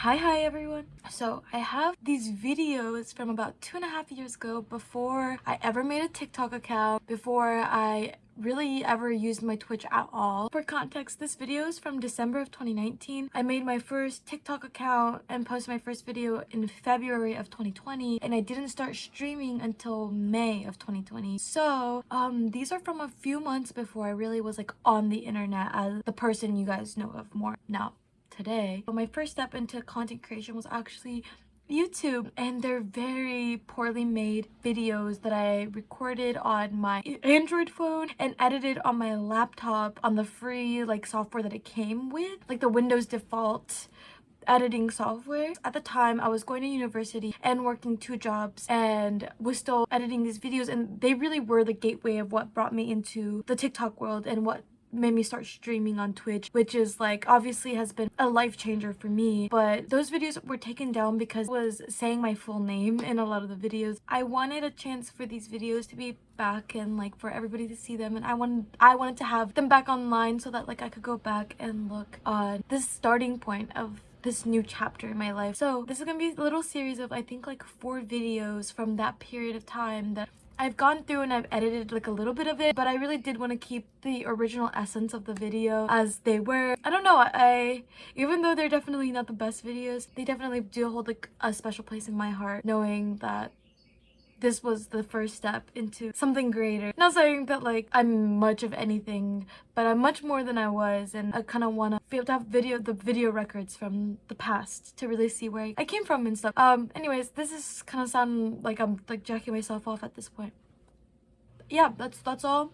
Hi everyone. So I have these videos from about 2.5 years ago, before I ever made a TikTok account, before I really ever used my Twitch at all. For context, this video is from December of 2019. I made my first TikTok account and posted my first video in February of 2020, and I didn't start streaming until May of 2020. So these are from a few months before I really was like on the internet as the person you guys know of more now today. But my first step into content creation was actually YouTube, and they're very poorly made videos that I recorded on my Android phone and edited on my laptop on the free software that it came with, like the Windows default editing software. At the time, I was going to university and working 2 jobs and was still editing these videos, and they really were the gateway of what brought me into the TikTok world and what made me start streaming on Twitch, which is obviously has been a life changer for me. But those videos were taken down because I was saying my full name in a lot of the videos. I wanted a chance for these videos to be back and for everybody to see them, and I wanted to have them back online so that I could go back and look on this starting point of this new chapter in my life. So this is gonna be a little series of I think 4 videos from that period of time that I've gone through, and I've edited a little bit of it, but I really did want to keep the original essence of the video as they were. I don't know, I even though they're definitely not the best videos, they definitely do hold a special place in my heart, knowing that this was the first step into something greater. Not saying that I'm much of anything, but I'm much more than I was, and I kind of want to be able to have the video records from the past to really see where I came from and stuff. Anyways, this is kind of sound like I'm jacking myself off at this point. Yeah, that's all.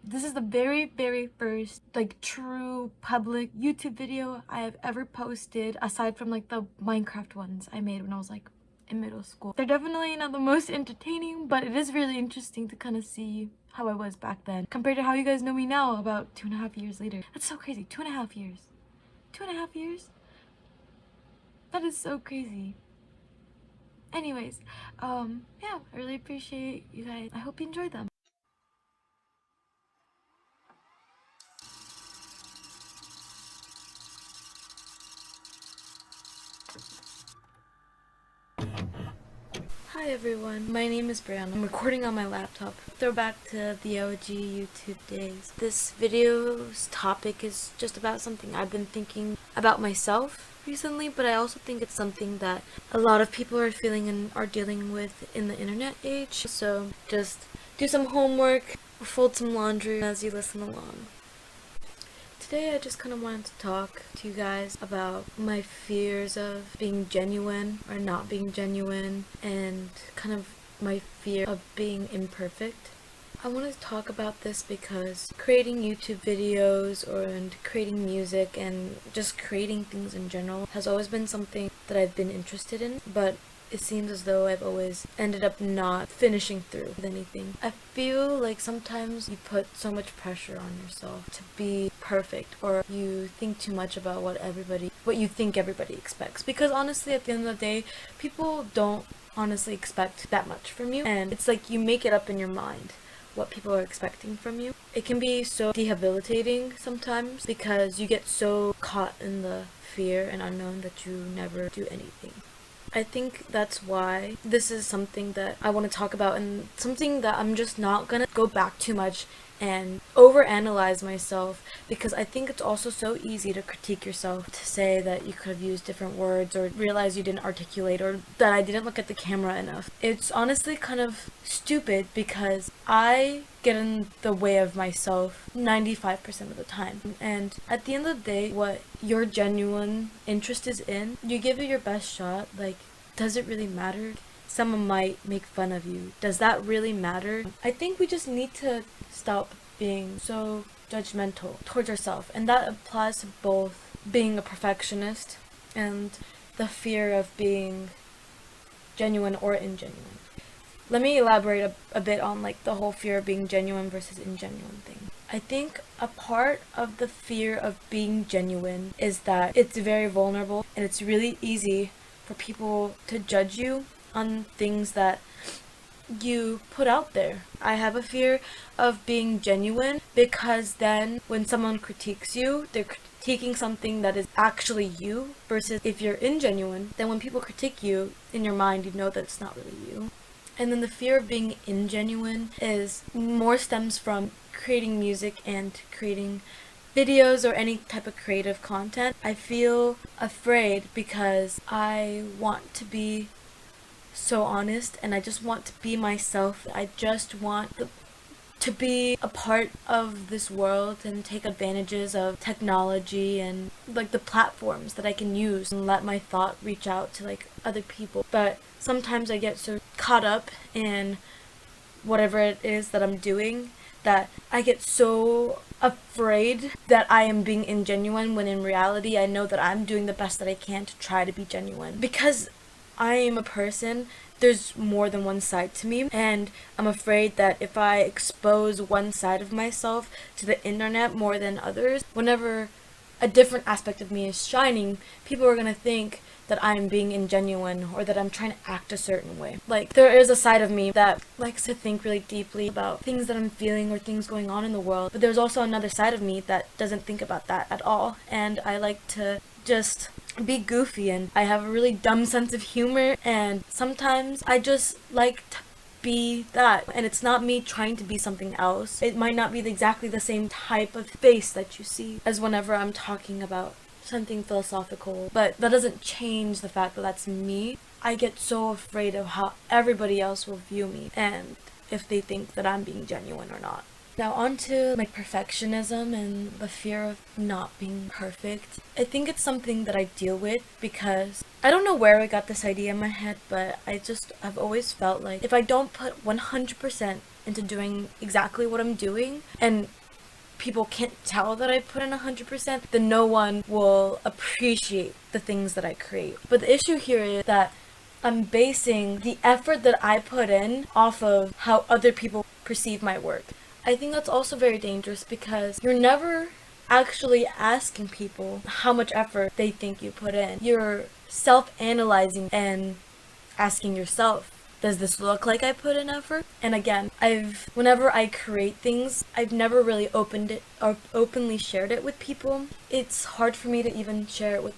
This is the very first true public YouTube video I have ever posted, aside from the Minecraft ones I made when I was in middle school. They're definitely not the most entertaining, but it is really interesting to kind of see how I was back then compared to how you guys know me now about 2.5 years later. That's so crazy. 2.5 years. 2.5 years? That is so crazy. Anyways, yeah, I really appreciate you guys. I hope you enjoyed them. Hi everyone, my name is Brianna. I'm recording on my laptop. Throwback to the OG YouTube days. This video's topic is just about something I've been thinking about myself recently, but I also think it's something that a lot of people are feeling and are dealing with in the internet age. So just do some homework, fold some laundry as you listen along. Today I just kind of wanted to talk to you guys about my fears of being genuine or not being genuine, and kind of my fear of being imperfect. I wanted to talk about this because creating YouTube videos and creating music and just creating things in general has always been something that I've been interested in, but it seems as though I've always ended up not finishing through with anything. I feel like sometimes you put so much pressure on yourself to be perfect, or you think too much about what you think everybody expects. Because honestly, at the end of the day, people don't honestly expect that much from you, and it's you make it up in your mind what people are expecting from you. It can be so debilitating sometimes because you get so caught in the fear and unknown that you never do anything. I think that's why this is something that I want to talk about, and something that I'm just not gonna go back too much and overanalyze myself, because I think it's also so easy to critique yourself, to say that you could have used different words, or realize you didn't articulate, or that I didn't look at the camera enough. It's honestly kind of stupid because I get in the way of myself 95% of the time, and at the end of the day, what your genuine interest is in, you give it your best shot. Does it really matter? Someone might make fun of you. Does that really matter? I think we just need to stop being so judgmental towards ourselves, and that applies to both being a perfectionist and the fear of being genuine or ingenuine. Let me elaborate a bit on the whole fear of being genuine versus ingenuine thing. I think a part of the fear of being genuine is that it's very vulnerable, and it's really easy for people to judge you on things that you put out there. I have a fear of being genuine because then when someone critiques you, they're critiquing something that is actually you, versus if you're ingenuine, then when people critique you, in your mind you know that it's not really you. And then the fear of being ingenuine is more stems from creating music and creating videos or any type of creative content. I feel afraid because I want to be so honest and I just want to be myself. I just want to be a part of this world and take advantages of technology and like the platforms that I can use and let my thought reach out to like other people. But sometimes I get so caught up in whatever it is that I'm doing that I get so afraid that I am being ingenuine, when in reality I know that I'm doing the best that I can to try to be genuine. Because I am a person, there's more than one side to me, and I'm afraid that if I expose one side of myself to the internet more than others, whenever a different aspect of me is shining, people are gonna think that I'm being ingenuine or that I'm trying to act a certain way. Like, there is a side of me that likes to think really deeply about things that I'm feeling or things going on in the world, but there's also another side of me that doesn't think about that at all, and I like to just be goofy, and I have a really dumb sense of humor, and sometimes I just like to be that, and it's not me trying to be something else. It might not be exactly the same type of face that you see as whenever I'm talking about something philosophical, but that doesn't change the fact that that's me. I get so afraid of how everybody else will view me and if they think that I'm being genuine or not. Now on to like perfectionism and the fear of not being perfect. I think it's something that I deal with because I don't know where I got this idea in my head, but I've always felt like if I don't put 100% into doing exactly what I'm doing, and people can't tell that I put in 100%, then no one will appreciate the things that I create. But the issue here is that I'm basing the effort that I put in off of how other people perceive my work. I think that's also very dangerous because you're never actually asking people how much effort they think you put in. You're self-analyzing and asking yourself, does this look like I put in effort? And again, whenever I create things, I've never really opened it or openly shared it with people. It's hard for me to even share it with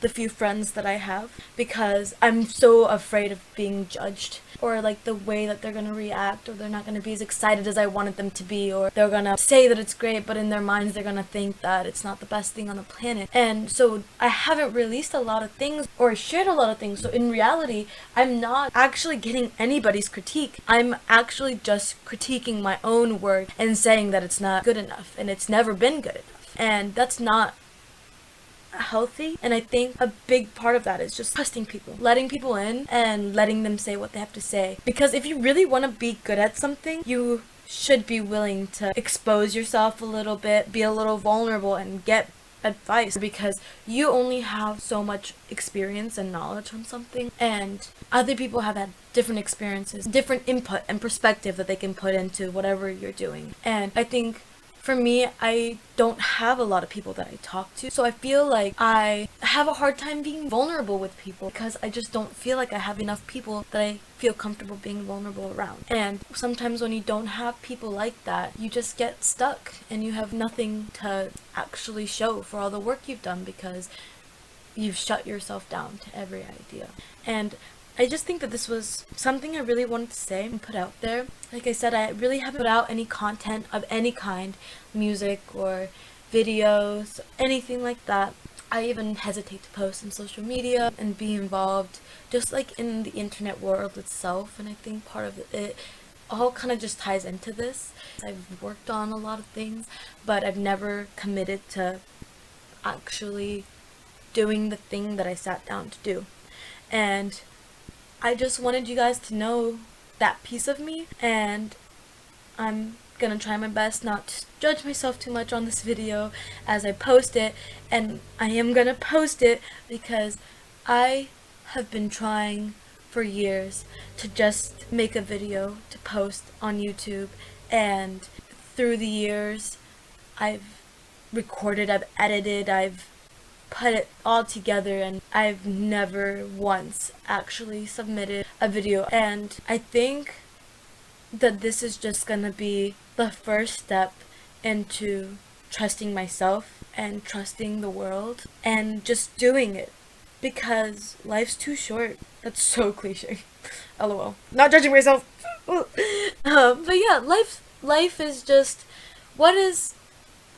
the few friends that I have because I'm so afraid of being judged, or like the way that they're gonna react, or they're not gonna be as excited as I wanted them to be, or they're gonna say that it's great but in their minds they're gonna think that it's not the best thing on the planet. And so I haven't released a lot of things or shared a lot of things, so in reality I'm not actually getting anybody's critique. I'm actually just critiquing my own work and saying that it's not good enough and it's never been good enough, and that's not healthy. And I think a big part of that is just trusting people, letting people in and letting them say what they have to say. Because if you really want to be good at something, you should be willing to expose yourself a little bit, be a little vulnerable, and get advice, because you only have so much experience and knowledge on something, and other people have had different experiences, different input and perspective that they can put into whatever you're doing. And I think for me, I don't have a lot of people that I talk to, so I feel like I have a hard time being vulnerable with people because I just don't feel like I have enough people that I feel comfortable being vulnerable around. And sometimes when you don't have people like that, you just get stuck and you have nothing to actually show for all the work you've done because you've shut yourself down to every idea. And I just think that this was something I really wanted to say and put out there. Like I said, I really haven't put out any content of any kind, music or videos, anything like that. I even hesitate to post on social media and be involved just like in the internet world itself, and I think part of it all kind of just ties into this. I've worked on a lot of things, but I've never committed to actually doing the thing that I sat down to do. And I just wanted you guys to know that piece of me, and I'm gonna try my best not to judge myself too much on this video as I post it, and I am gonna post it because I have been trying for years to just make a video to post on YouTube, and through the years I've recorded, I've edited, I've put it all together, and I've never once actually submitted a video. And I think that this is just gonna be the first step into trusting myself and trusting the world and just doing it, because life's too short. That's so cliche. LOL. Not judging myself. But yeah, life is just, what is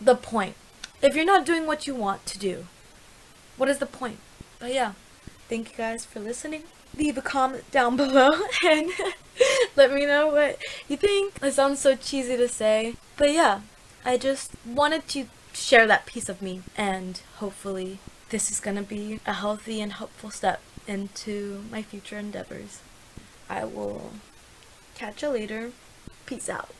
the point if you're not doing what you want to do? What is the point? But yeah, thank you guys for listening. Leave a comment down below and let me know what you think. It sounds so cheesy to say, but yeah, I just wanted to share that piece of me, and hopefully this is gonna be a healthy and helpful step into my future endeavors. I will catch you later. Peace out.